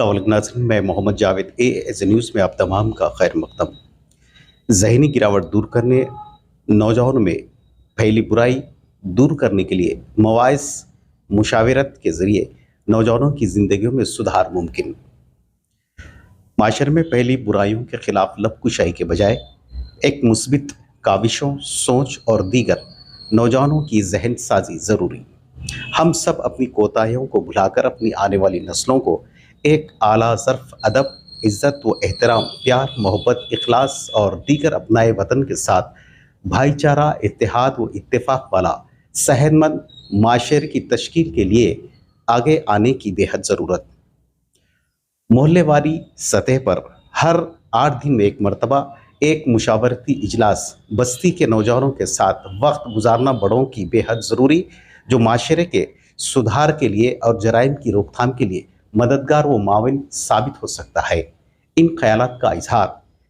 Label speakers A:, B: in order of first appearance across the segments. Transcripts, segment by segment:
A: अस्सलाम वालेकुम नाज़रीन, मैं मोहम्मद जावेद एज न्यूज़ में आप तमाम का खैर मकदम। ज़हनी गिरावट दूर करने, नौजवानों में फैली बुराई दूर करने के लिए मवाइस मुशावरत के ज़रिए नौजवानों की ज़िंदगियों में सुधार मुमकिन। माशरे में फैली बुराइयों के खिलाफ लबकुशाई के बजाय एक मुस्बित काविशों, सोच और दीगर नौजवानों की जहन साजी ज़रूरी। हम सब अपनी कोताहियों को भुलाकर अपनी आने वाली नस्लों को एक आला ज़र्फ़ अदब, इज़्ज़त व एहतराम, प्यार, मोहब्बत, इखलास और दीगर अपनाए वतन के साथ भाईचारा, इत्तेहाद व इत्तेफाक वाला सेहतमंद माशरे की तश्कील के लिए आगे आने की बेहद ज़रूरत। मोहल्लेवारी सतह पर हर 8 दिन में एक मरतबा एक मुशावरती इजलास बस्ती के नौजवानों के साथ वक्त गुजारना बड़ों की बेहद ज़रूरी, जो माशरे के सुधार के लिए और जराइम की रोकथाम के लिए मददगार व माविन साबित हो सकता है। इन ख्यालात का इजहार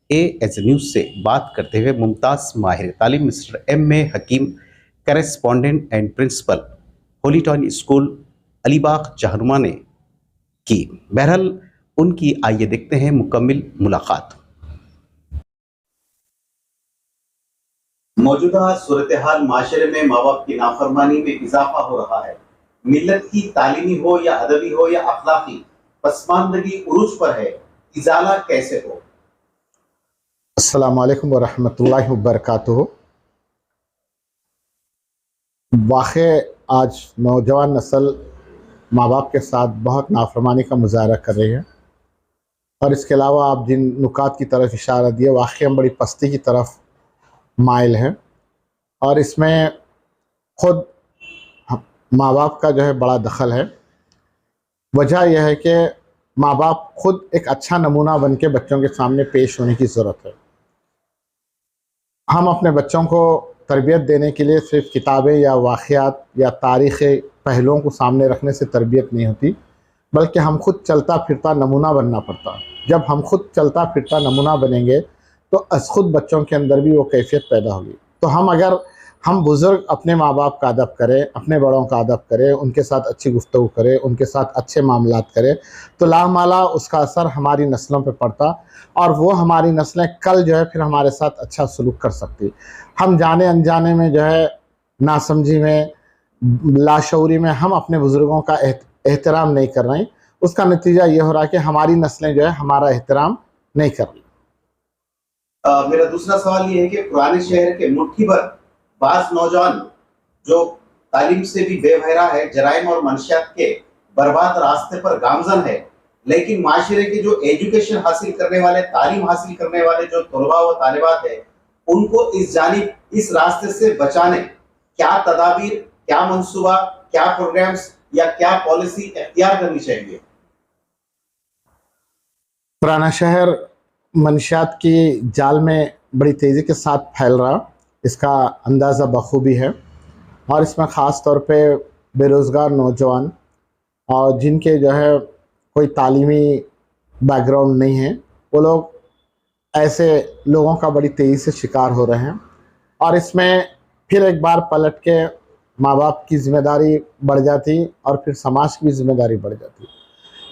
A: एज न्यूज़ से बात करते हुए मुमताज़ माहिर तालीम mister M.A. Hakim, correspondent and principal Holy Town School Alibag Jahanuma ने की। बहरहाल उनकी आइए देखते हैं मुकम्मिल मुलाकात। मौजूदा सूरत हाल माशरे में माँ बाप की नाफरमानी में इजाफा हो रहा है। मिल्लत की तालीमी हो या अदबी हो या अखलाकी पसमानदगी उरूज पर है, इजाला कैसे हो?
B: अस्सलाम वालेकुम व रहमतुल्लाहि व बरकातुहू। वाक़ई आज नौजवान नस्ल माँ बाप के साथ बहुत नाफरमानी का मुजाहरा कर रही है, और इसके अलावा आप जिन नुकात की तरफ इशारा दिए, वाक़ई हम बड़ी पस्ती की तरफ माइल हैं। और इसमें ख़ुद माँ बाप का जो है बड़ा दखल है। वजह यह है कि माँ बाप खुद एक अच्छा नमूना बन के बच्चों के सामने पेश होने की ज़रूरत है। हम अपने बच्चों को तरबियत देने के लिए सिर्फ़ किताबें या वाक़यात या तारीख़ी पहलुओं को सामने रखने से तरबियत नहीं होती, बल्कि हम खुद चलता फिरता नमूना बनना पड़ता है। जब हम खुद चलता फिरता नमूना बनेंगे तो अस खुद बच्चों के अंदर भी वो कैफ़ियत पैदा होगी। तो हम बुज़ुर्ग अपने माँ बाप का अदब करें, अपने बड़ों का अदब करें, उनके साथ अच्छी गुफ्तगू करें, उनके साथ अच्छे मामलात करें, तो लामाला उसका असर हमारी नस्लों पे पड़ता, और वो हमारी नस्लें कल जो है फिर हमारे साथ अच्छा सलूक कर सकती। हम जाने अनजाने में जो है नासमझी में, लाशऊरी में हम अपने बुज़ुर्गों का एहतराम नहीं कर रहे हैं। उसका नतीजा ये हो रहा है कि हमारी नस्लें जो है हमारा एहतराम नहीं कर रही।
A: मेरा दूसरा सवाल ये है कि पुराने शहर के मुट्ठी भर बास नौजवान जो तालीम से भी बेबहरा है, जराइम और मंशियात के बर्बाद रास्ते पर गामजन है, लेकिन माशरे के जो एजुकेशन हासिल करने वाले, तालीम हासिल करने वाले जो तलबा व तालिबात है, उनको इस रास्ते से बचाने क्या तदाबीर, क्या मंसूबा, क्या प्रोग्राम्स या क्या पॉलिसी इख्तियार करनी चाहिए?
B: पुराना शहर मंशियात की जाल में बड़ी तेज़ी के साथ फैल रहा, इसका अंदाज़ा बखूबी है। और इसमें ख़ास तौर पे बेरोज़गार नौजवान और जिनके जो है कोई तालीमी बैकग्राउंड नहीं है, वो लोग ऐसे लोगों का बड़ी तेज़ी से शिकार हो रहे हैं। और इसमें फिर एक बार पलट के माँ बाप की ज़िम्मेदारी बढ़ जाती और फिर समाज की भी ज़िम्मेदारी बढ़ जाती।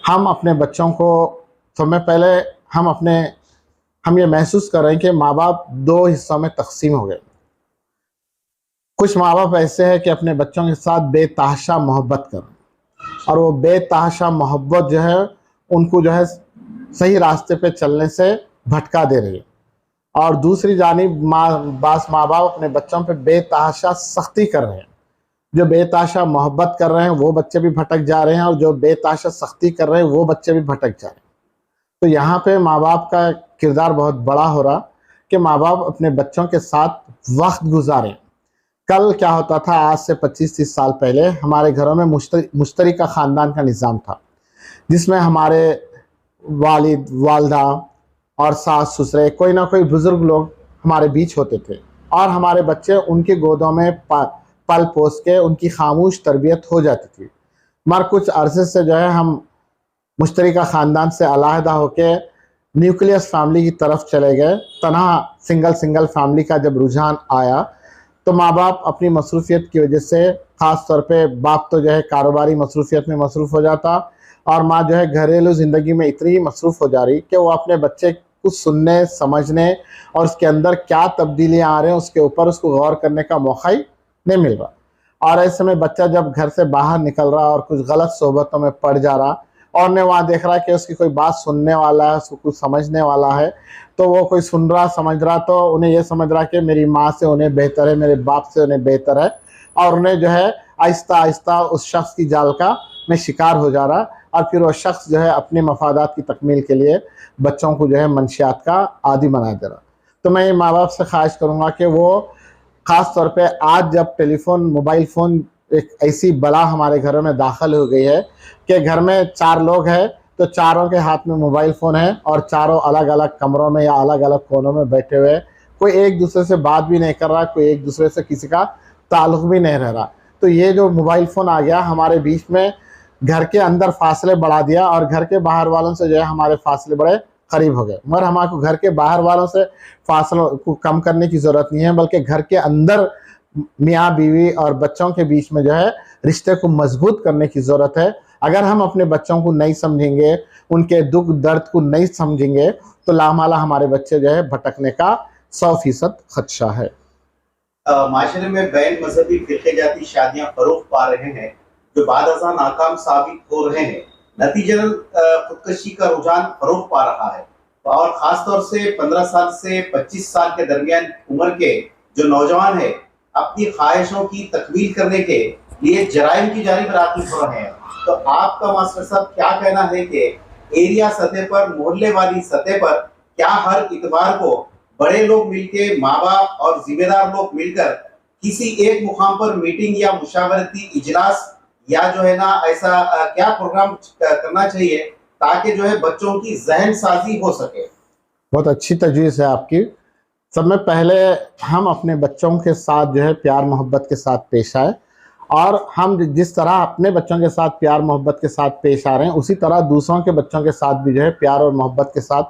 B: हम अपने बच्चों को समय पहले हम ये महसूस कर रहे हैं कि माँ बाप 2 हिस्सों में तकसीम हो गए। कुछ माँ बाप ऐसे हैं कि अपने बच्चों के साथ बेतहाशा मोहब्बत कर रहे हैं, और वो बेतहाशा मोहब्बत जो है उनको जो है सही रास्ते पे चलने से भटका दे रही है। और दूसरी जानिब बास माँ बाप अपने बच्चों पे बेतहाशा सख्ती कर रहे हैं। जो बेतहाशा मोहब्बत कर रहे हैं वो बच्चे भी भटक जा रहे हैं, और जो बेतहाशा सख्ती कर रहे हैं वो बच्चे भी भटक जा रहे हैं। तो यहाँ पे माँ बाप का किरदार बहुत बड़ा हो रहा कि माँ बाप अपने बच्चों के साथ वक्त गुजारें। कल क्या होता था, आज से 25-30 साल पहले हमारे घरों में मुश्तरिका ख़ानदान का निज़ाम था, जिसमें हमारे वालिद, वालदा और सास ससुरे, कोई ना कोई बुज़ुर्ग लोग हमारे बीच होते थे, और हमारे बच्चे उनकी गोदों में पल पोस के उनकी खामोश तरबियत हो जाती थी। मगर कुछ अरसे से जो है हम मुश्तरिका ख़ानदान से अलहदा होकर न्यूक्लियस फैमिली की तरफ चले गए। तनहा सिंगल फैमिली का जब रुझान आया तो माँ बाप अपनी मसरूफ़ियत की वजह से, ख़ास तौर पे बाप तो जो है कारोबारी मसरूफ़ियत में मसरूफ़ हो जाता, और माँ जो है घरेलू ज़िंदगी में इतनी मसरूफ़ हो जा रही कि वो अपने बच्चे कुछ सुनने, समझने और उसके अंदर क्या तब्दीलियाँ आ रहे हैं उसके ऊपर उसको गौर करने का मौका ही नहीं मिल रहा। और ऐसे में बच्चा जब घर से बाहर निकल रहा और कुछ गलत सोबतों में पड़ जा रहा और ने वहाँ देख रहा कि उसकी कोई बात सुनने वाला है, उसको कुछ समझने वाला है, तो वो कोई सुन रहा समझ रहा तो उन्हें ये समझ रहा कि मेरी माँ से उन्हें बेहतर है, मेरे बाप से उन्हें बेहतर है, और उन्हें जो है आहिस्ता आहिस्ता उस शख्स की जाल का में शिकार हो जा रहा। और फिर वो शख्स जो है अपने मफादात की तकमील के लिए बच्चों को जो है मंशियात का आदी बना दे रहा। तो मैं माँ बाप से ख्वाहिश करूँगा कि वो ख़ास तौर पे आज जब टेलीफोन, मोबाइल फ़ोन एक ऐसी बला हमारे घरों में दाखिल हो गई है कि घर में 4 लोग हैं तो चारों के हाथ में मोबाइल फ़ोन है और चारों अलग अलग कमरों में या अलग अलग कोनों में बैठे हुए, कोई एक दूसरे से बात भी नहीं कर रहा, कोई एक दूसरे से किसी का ताल्लुक़ भी नहीं रह रहा। तो ये जो मोबाइल फ़ोन आ गया हमारे बीच में घर के अंदर फासले बढ़ा दिया और घर के बाहर वालों से जो है हमारे फासले बड़े करीब हो गए। मगर हमारे घर के बाहर वालों से फासलों को कम करने की ज़रूरत नहीं है, बल्कि घर के अंदर मियाँ बीवी और बच्चों के बीच में जो है रिश्ते को मजबूत करने की ज़रूरत है। अगर हम अपने बच्चों को नहीं समझेंगे, उनके दुख दर्द को नहीं समझेंगे, तो लामाला हमारे बच्चे जो है भटकने का 100% खदशा है।
A: माशरे में बैन मजहबी फिरके जाती शादियां फरोग पा रहे हैं जो बाद अज़ां नाकाम साबित हो रहे हैं। नतीजतन खुदकशी का रुझान फरोग पा रहा है और ख़ासतौर से 15 साल से 25 साल के दरमियान उम्र के जो नौजवान है अपनी ख्वाहिशों की तकमील करने के लिए जराइम की जानिब राग़िब हो रहे हैं। तो आपका मास्टर साहब क्या कहना है कि एरिया सतह पर, मोहल्ले वाली सतह पर क्या हर इतवार को बड़े लोग मिलके, माँ बाप और जिम्मेदार लोग मिलकर किसी एक मुकाम पर मीटिंग या मुशावरती इजलास या जो है ना ऐसा क्या प्रोग्राम करना चाहिए ताकि जो है बच्चों की जहन साजी हो सके?
B: बहुत अच्छी तजवीज़ है आपकी। सब में पहले हम अपने बच्चों के साथ जो है प्यार मोहब्बत के साथ पेश आए और हम जिस तरह अपने बच्चों के साथ प्यार मोहब्बत के साथ पेश आ रहे हैं उसी तरह दूसरों के बच्चों के साथ भी जो है प्यार और मोहब्बत के साथ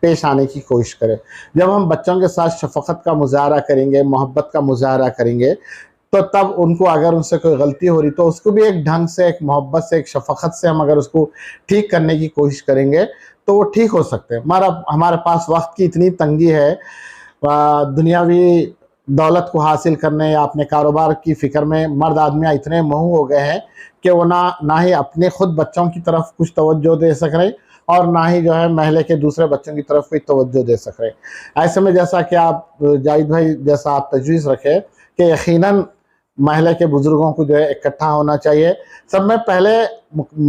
B: पेश आने की कोशिश करें। जब हम बच्चों के साथ शफ़क़त का मुज़ाहरा करेंगे, मोहब्बत का मुज़ाहरा करेंगे, तो तब उनको अगर उनसे कोई गलती हो रही तो उसको भी एक ढंग से, एक मोहब्बत से, एक शफ़क़त से हम अगर उसको ठीक करने की कोशिश करेंगे तो वो ठीक हो सकते हैं। हमारे पास वक्त की इतनी तंगी है, दुनियावी दौलत को हासिल करने या अपने कारोबार की फ़िक्र में मर्द आदमियाँ इतने महू हो गए हैं कि वो ना ही अपने ख़ुद बच्चों की तरफ कुछ तवज्जो दे सक रहे और ना ही जो है महल्ले के दूसरे बच्चों की तरफ कोई तवज्जो दे सक रहे। ऐसे में जैसा कि आप जाहिद भाई जैसा आप तजवीज़ रखें कि यकीनन महल्ले के बुज़ुर्गों को जो है इकट्ठा होना चाहिए। सब में पहले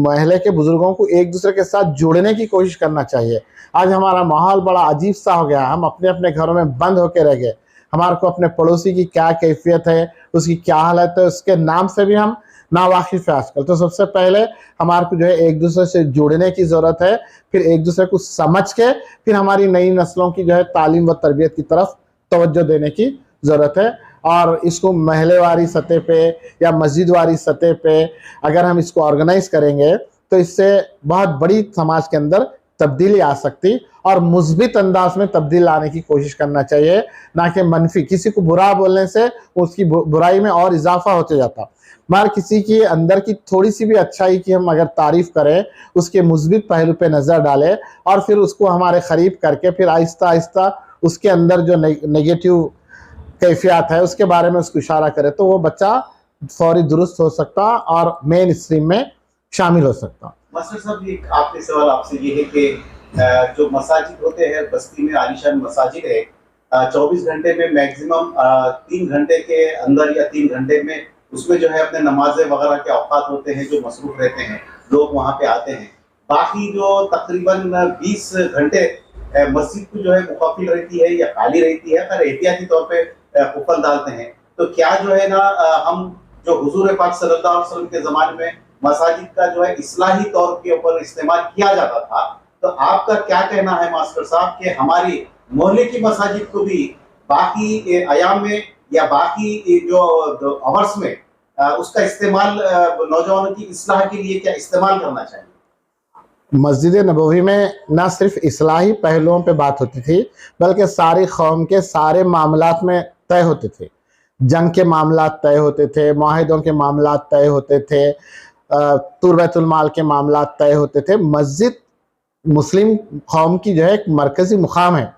B: महल्ले के बुज़ुर्गों को एक दूसरे के साथ जोड़ने की कोशिश करना चाहिए। आज हमारा माहौल बड़ा अजीब सा हो गया, हम अपने अपने घरों में बंद होकर रह गए। हमारे को अपने पड़ोसी की क्या कैफियत है, उसकी क्या हालत है, उसके नाम से भी हम नावाकिफ़ है आजकल। तो सबसे पहले हमारे को जो है एक दूसरे से जुड़ने की ज़रूरत है, फिर एक दूसरे को समझ के फिर हमारी नई नस्लों की जो है तालीम व तरबियत की तरफ तवज्जो देने की ज़रूरत है। और इसको महल्लेवारी सतह पे या मस्जिद वाली सतह पे अगर हम इसको ऑर्गेनाइज़ करेंगे तो इससे बहुत बड़ी समाज के अंदर तब्दीली आ सकती और मुस्बित अंदाज में तब्दील लाने की कोशिश करना चाहिए, ना कि मनफी। किसी को बुरा बोलने से उसकी बुराई में और इजाफा होते जाता। मगर किसी की अंदर की थोड़ी सी भी अच्छाई की हम अगर तारीफ़ करें, उसके मुस्बित पहलू पे नज़र डालें और फिर उसको हमारे क़रीब करके फिर आहिस्ता आहिस्ता उसके अंदर जो नेगेटिव कैफियत है उसके बारे में उसको इशारा करें तो वो बच्चा फौरी दुरुस्त हो सकता और मेन स्ट्रीम में शामिल हो सकता।
A: मास्टर साहब ये आपके सवाल आपसे ये है कि जो मसाजिद होते हैं बस्ती में आलीशान मसाजिद है 24 घंटे में मैक्सिमम 3 घंटे के अंदर या 3 घंटे में उसमें जो है अपने नमाजें वगैरह के औकात होते हैं जो मसरूफ़ रहते हैं, लोग वहाँ पे आते हैं। बाकी जो तकरीबन 20 घंटे मस्जिद को जो है मुकफ़िल रहती है या खाली रहती है, अगर एहतियाती तौर पे कुफल डालते हैं तो क्या जो है ना हम जो हुजूर पाक सल्लल्लाहु अलैहि वसल्लम के ज़माने में मसाजिद का जो है इस्लाही तौर के ऊपर इस्तेमाल किया जाता था, तो आपका क्या कहना है मास्टर साहब कि हमारी मोहल्ले की मसाजिद को भी बाकी अयाम में या बाकी जो अवर्स में उसका इस्तेमाल नौजवानों की इस्लाह के लिए क्या इस्तेमाल करना चाहिए?
B: मस्जिद नबवी में ना सिर्फ इस्लाही पहलुओं पे बात होती थी बल्कि सारी कौम के सारे मामलात में तय होते थे। जंग के मामलात तय होते थे, मुआहिदों के मामलात तय होते थे, तुर्बतुल माल के मामला तय होते थे। मस्जिद मुस्लिम कौम की जो है एक मरकज़ी मुकाम है,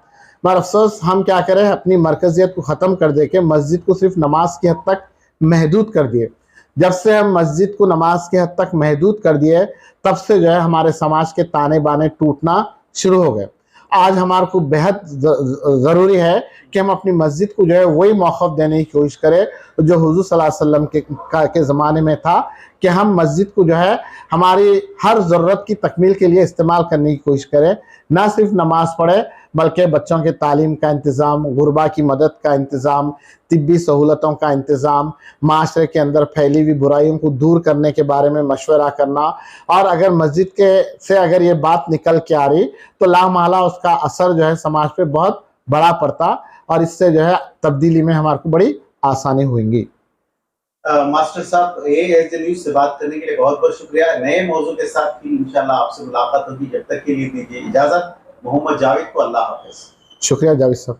B: मगर अफसोस हम क्या करें, अपनी मरकज़ियत को ख़त्म कर दे के मस्जिद को सिर्फ नमाज की हद तक महदूद कर दिए। जब से हम मस्जिद को नमाज की हद तक महदूद कर दिए, तब से जो है हमारे समाज के ताने बाने टूटना शुरू हो गए। आज हमारे को बेहद ज़रूरी है कि हम अपनी मस्जिद को जो है वही मौक़िफ़ देने की कोशिश करें जो हुज़ूर सल्लल्लाहु अलैहि वसल्लम के ज़माने में था, कि हम मस्जिद को जो है हमारी हर ज़रूरत की तकमील के लिए इस्तेमाल करने की कोशिश करें। ना सिर्फ नमाज पढ़े, बल्कि बच्चों के तालीम का इंतज़ाम, गुरबा की मदद का इंतज़ाम, तिब्बी सहूलतों का इंतज़ाम, माशरे के अंदर फैली हुई बुराइयों को दूर करने के बारे में मशवरा करना। और अगर मस्जिद के से अगर ये बात निकल के आ रही तो लामहला उसका असर जो है समाज पे बहुत बड़ा पड़ता, और इससे जो है तब्दीली में हमारे को बड़ी आसानी होगी।
A: मास्टर साहब, AAS न्यूज़ से बात करने के लिए बहुत बहुत शुक्रिया। नए मौजू के साथ फिर इंशाल्लाह आपसे मुलाकात होगी। जब तक के लिए दीजिए इजाज़त। मोहम्मद जावेद को अल्लाह हाफ़िज़।
B: शुक्रिया जावेद साहब।